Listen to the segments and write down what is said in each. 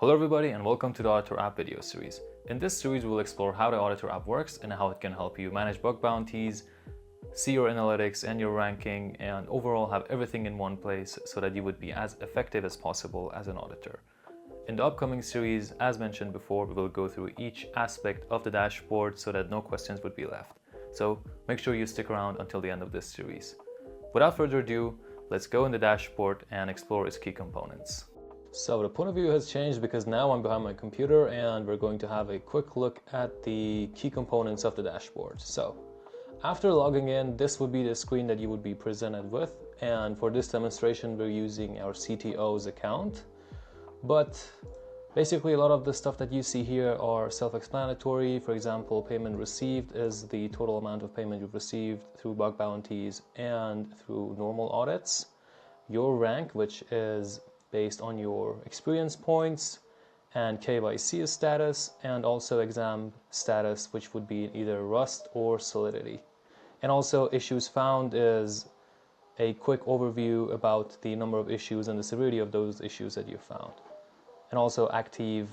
Hello everybody and welcome to the Auditor app video series. In this series we'll explore how the Auditor app works and how it can help you manage bug bounties, see your analytics and your ranking, and overall have everything in one place so that you would be as effective as possible as an auditor. In the upcoming series, as mentioned before, we will go through each aspect of the dashboard so that no questions would be left. So make sure you stick around until the end of this series. Without further ado, let's go in the dashboard and explore its key components. So the point of view has changed because now I'm behind my computer and we're going to have a quick look at the key components of the dashboard. So after logging in, this would be the screen that you would be presented with. And for this demonstration, we're using our CTO's account. But basically a lot of the stuff that you see here are self-explanatory. For example, payment received is the total amount of payment you've received through bug bounties and through normal audits. Your rank, which is based on your experience points, and KYC status, and also exam status, which would be either Rust or Solidity. And also issues found is a quick overview about the number of issues and the severity of those issues that you found. And also active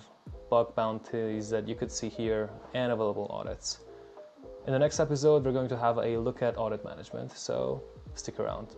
bug bounties that you could see here and available audits. In the next episode, we're going to have a look at audit management, so stick around.